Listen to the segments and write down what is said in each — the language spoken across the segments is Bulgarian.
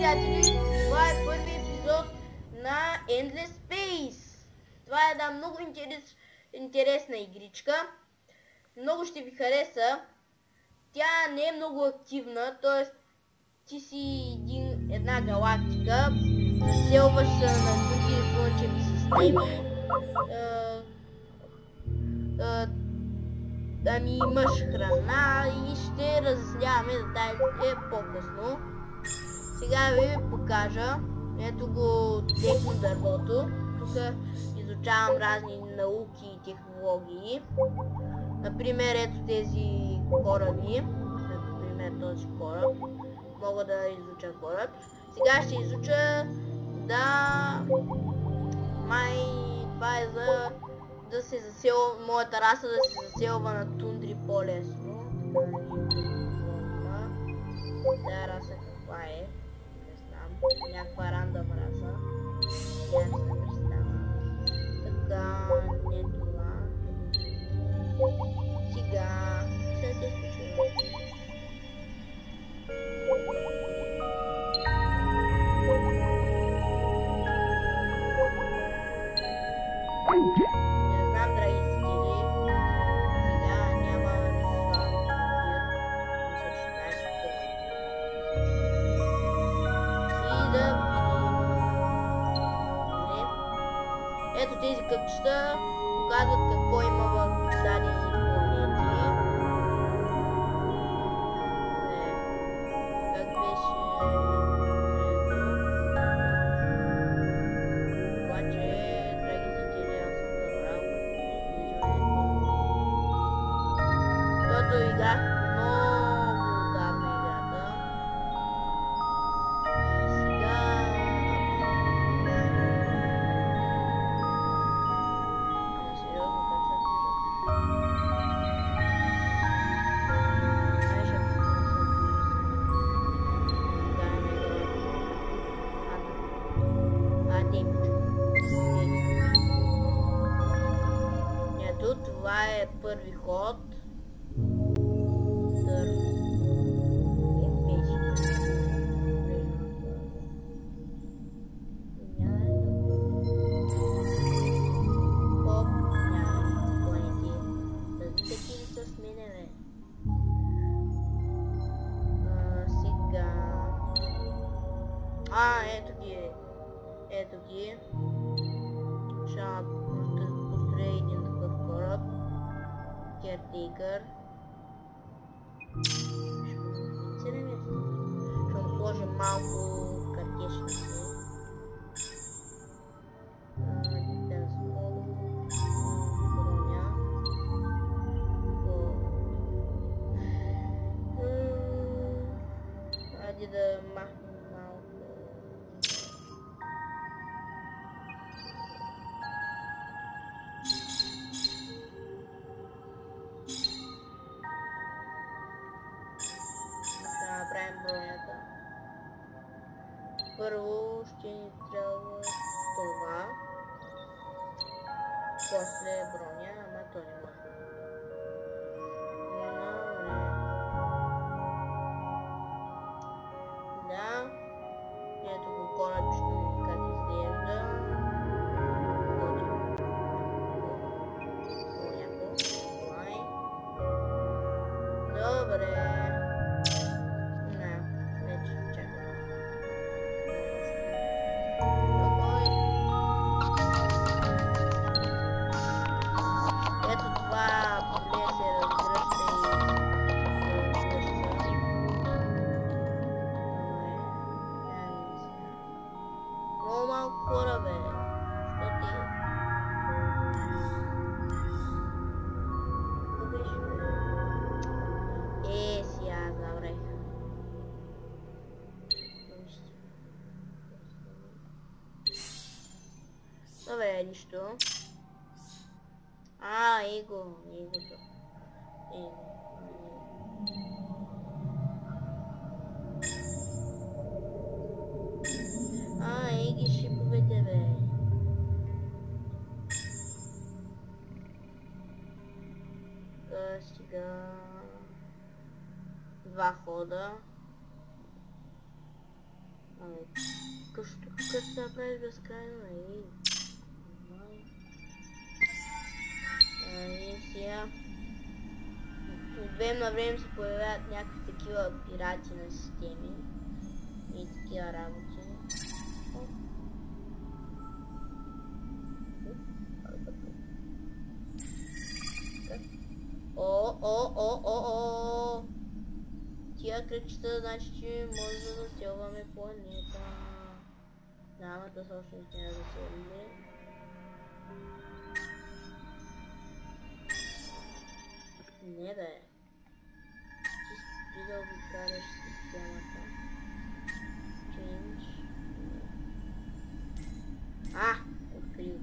приятели! Това е първи епизод на Endless Space. Това е една много интересна игричка. Много ще ви хареса. Тя не е много активна, т.е. ти си една галактика, заселваш се на други слънчеви системи. Ами имаш храна и ще разясняваме детайлите по-късно. Сега ви покажа. Ето го техно дървото. Тук изучавам разни науки и технологии. Например, ето тези кораби. Например, този кораб. Мога да изуча кораб. Сега ще изуча това е за да се заселва, моята раса да се заселва на тундри по-лесно. Тая раса каква е? Не знам. Някаква рандъм раса. Тя не се представя. Така, не това. Сега ще те изключваме. Ето тези кътчета показват какво има в дадени планети. Как беше... Обаче, драги зрители, аз съм забрал защото играх много отдавна играта. И сега... Ето, това е първи ход. Ето ги. Ще построя един такъв кораб. Caretaker. Ще му сложим малко картешници. Броня. Айде да махнем малко. Направим бронята. Първо ще ни трябва това. После броня, ама то не може. Да. Ето го корабчето ми как изглежда. Добре. Корабе, що ти? Сега забрех. Добре, нищо. Егото. Еги ще победе, бе. Сега... 2 хода. Защо като се направиш безкрайно, нали? И сега от време на време се появяват някакви такива пирати на системи и такива работи. О! Тия кръчета, значи, че може да заселваме планета. Няма да всъщност няма да заселваме. Не да е. Ти спри да обикараш системата. Change. Открил.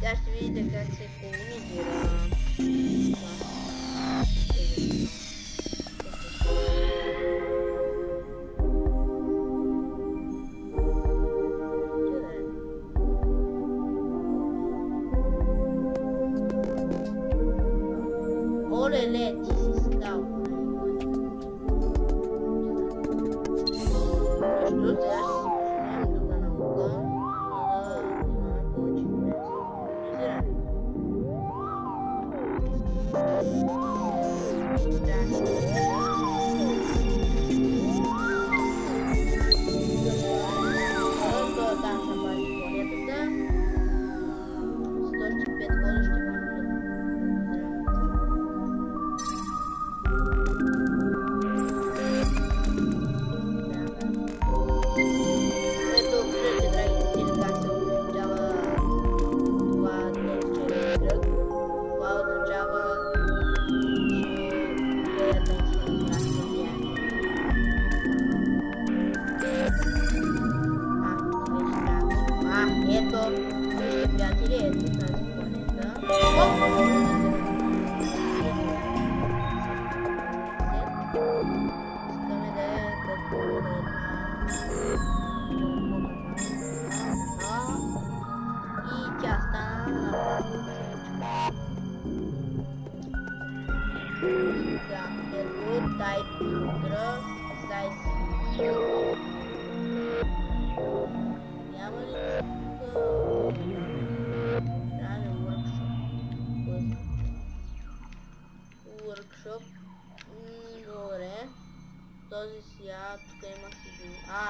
Сега ще видите как се комуникира. Оле-ле, ти си скал. Защо сега ще си почнем тук на угъл, за да имаме повече време за там ще пази планетата. 105 хода ще може да type filtra, size няма ли тук workshop? Добре, този сега тук има си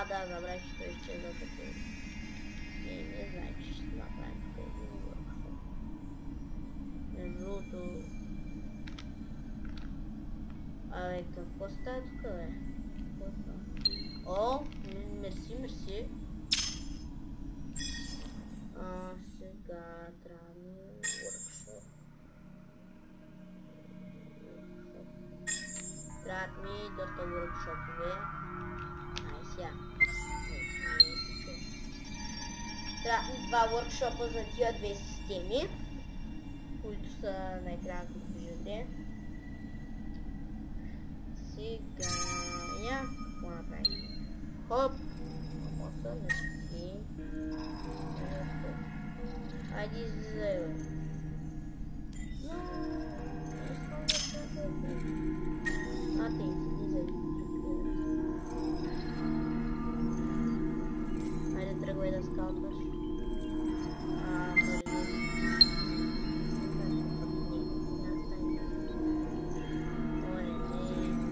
да, забравих, че той изчезва като не знае, че ще направим този workshop. Между другото какво става тук, бе? О, мерси. Сега трябва да workshop. трябват ми доста workshop-ове. Ай сега. Трябват ми 2 workshop-а за тия 2 системи, които са на екрана, които виждате. Сега какво направим? Хоп! Айде излизай, бе. Ти излизай. Айде тръгвай да скаутваш.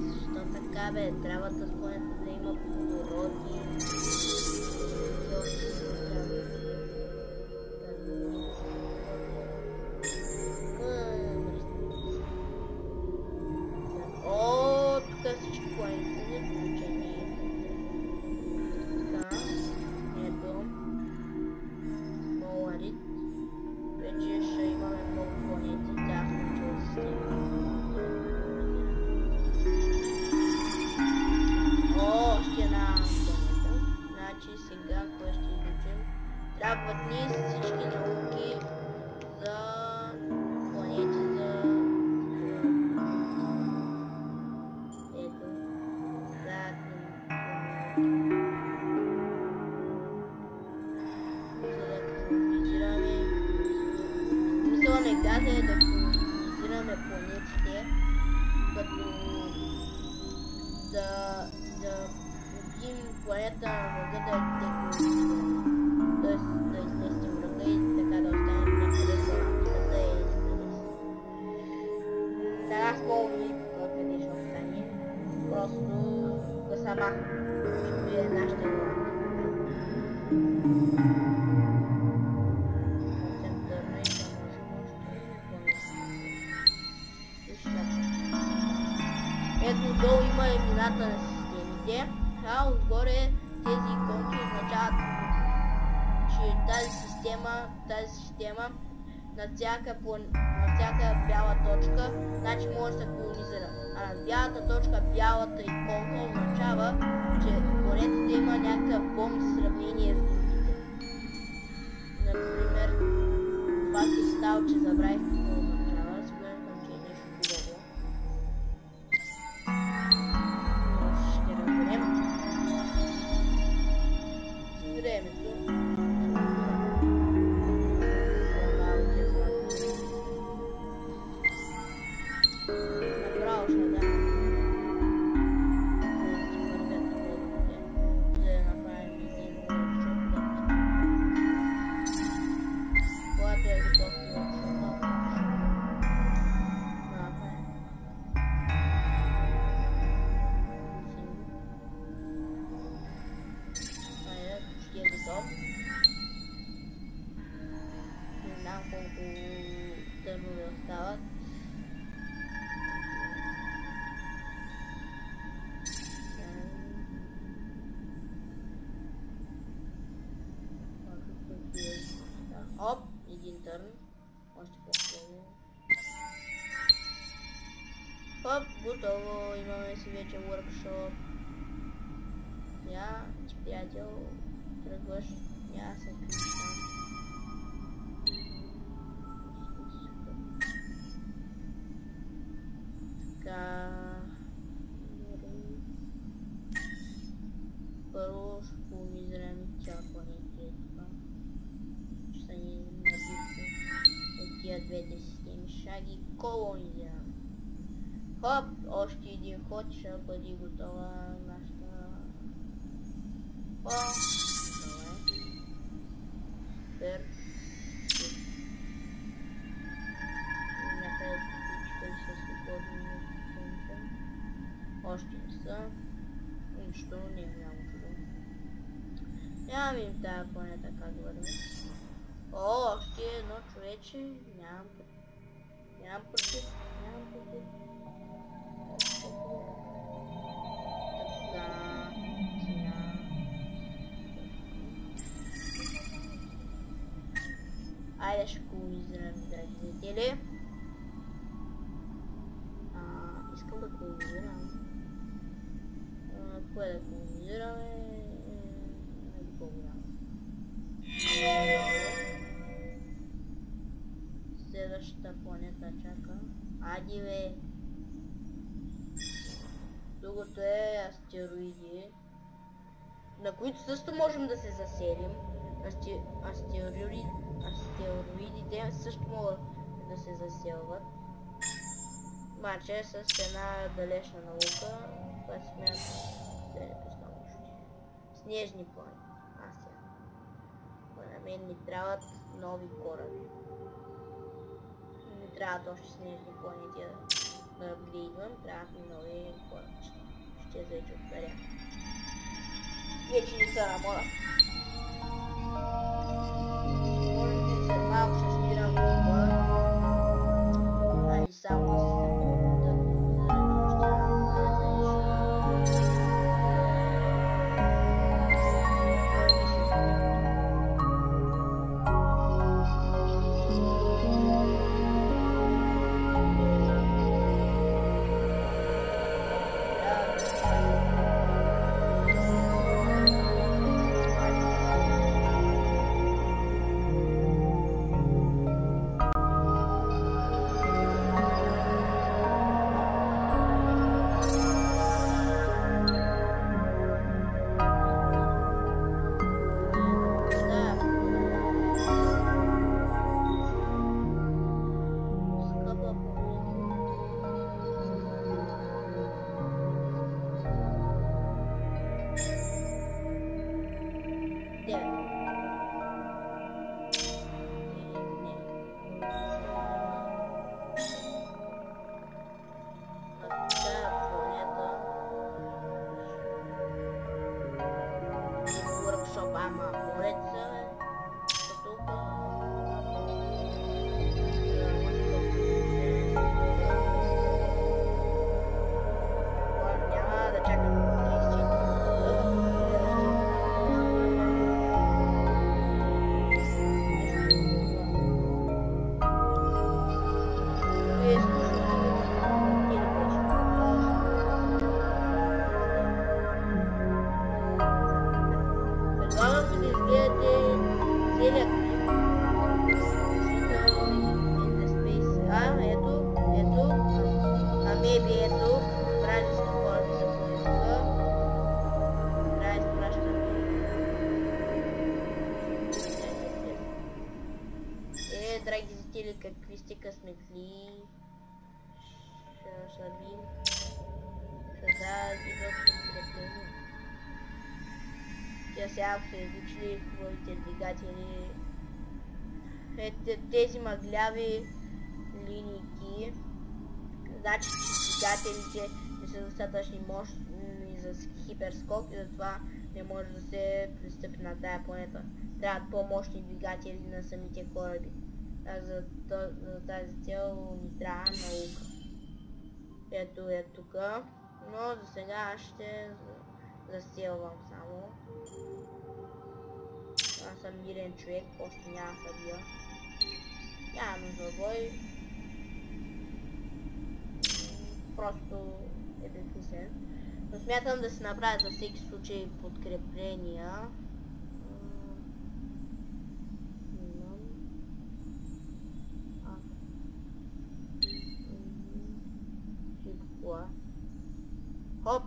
Защо така, бе? Трябват да има породи. Трябват ни всички науки за планети, за... Ето. За да колонизираме... Смисъл на играта е да колонизираме планетите, като... да убием планета на врага да деколонизираме. Тоест да изместим врага и така да останем някъде галактиката и на нас по-умни къде ще остане. Просто да сама ще е нашата галактика. Съвсем търно и да можем още ето долу има имената на системите, а отгоре тези иконки означават, че тази система на всяка бяла точка, значи може да се колонизира. А на бялата точка, бялата иконка означава, че планетата има някакъв бонус в сравнение с другите. Например, това си става, че забравих какво означава, сигурен съм, че е нещо хубаво. Ще разберем. С времето. Направо ще да. Не знам колко търнове остават. Оп, един търн. Още по-хубаво. Хоп, готово. Имаме си вече workshop. Я, ти приятел, тръгваш. Я се включвам. Така. Първо ще колонизираме цяла планета. Ще са ни набивки от тия двете системи. Ще ги колонизираме. Хоп, още един ход, ще бъде готова нашата... О, добре. Супер. Някъде всички са свободни на още не са. Нищо, не е много чудо. Няма видим тая планета как върви. О, още едно човече. Нямам против. Така, сега. Айде ще колонизираме, драги зрители. Искам да колонизирам. Кое да колонизираме? Нали по-голямо. Следващата планета чака. Ади бе! Другото е астероиди, на които също можем да се заселим. Астероидите също могат да се заселват. Обаче с една далечна наука, която смятам да е доста. Снежни планети. На мен ми трябват нови кораби. Не трябват още снежни планети да апгрейдвам, трябват ми нови кораби. Ще зайче от царя. Вече не са на мода. Може би след малко ще спирам това. Айде само да драги зрители, какви сте късметли, ще слабим, ще идват подкрепление. Тя сега са изучили хубавите двигатели. Тези мъгляви линейки, значи че двигателите не са достатъчно мощни за хиперскок и затова не може да се пристъпи на тая планета. Трябват по-мощни двигатели на самите кораби. За тази цел ни трябва наука. Ето е тук, но за сега ще заселвам само. Аз съм мирен човек, още няма събия. Няма нужда бой. Просто е безмислен. Но смятам да се направя за всеки случай подкрепления. Хоп!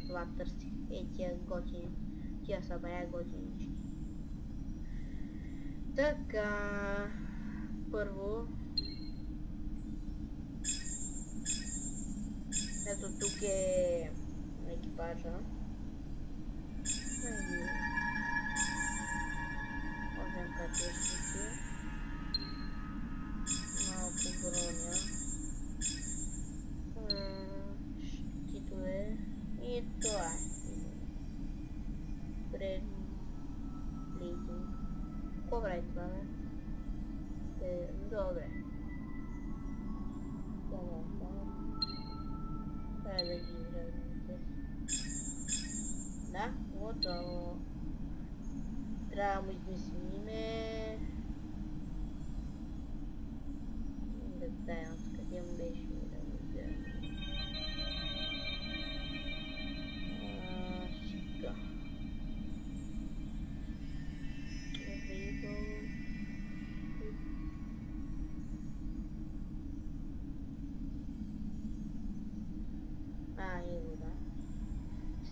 Това търсих. Тия готини. Тия са бая готинички. Така... Първо... Ето тук е екипажа. Можем катешници. Малко броня. Щитове. И това е. Предплейтинг. Какво прави това, бе? Добре. Трябва да ги изравните. Да, готово. Трябва да му измислиме... Детайлно, къде му беше да му изгледаме.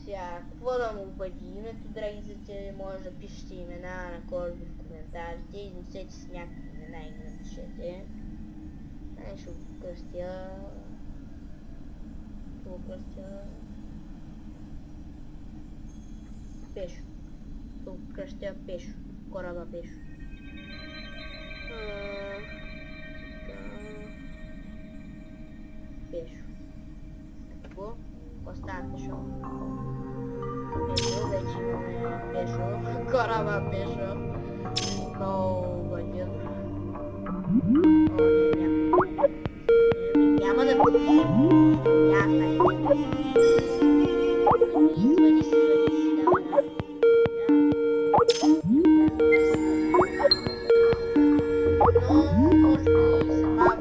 Сега, какво да му бъде името, драги зрители, може да пишете имена на корби в коментарите, изнесете с някакви имена и ги напишете. Ще го кръстя... Пешо. Ще го кръстя Пешо. Кораба Пешо. Пешо. Какво? Остава Пешо. Ето, вече имаме Пешо. Кораба Пешо. Много бъден. О, не, някой. Няма да бъде. Извади си, давай. Но, може би се малко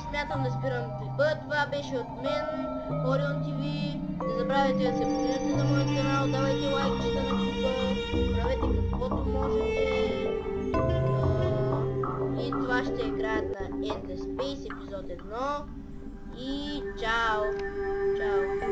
ще смятам да спирам клипа. Това беше от мен, Orion TV. Не забравяйте да се абонирате за моят канал, давайте лайкчета на клипа, правете каквото можете. И това ще е краят на Endless Space епизод 1. И чао! Чао!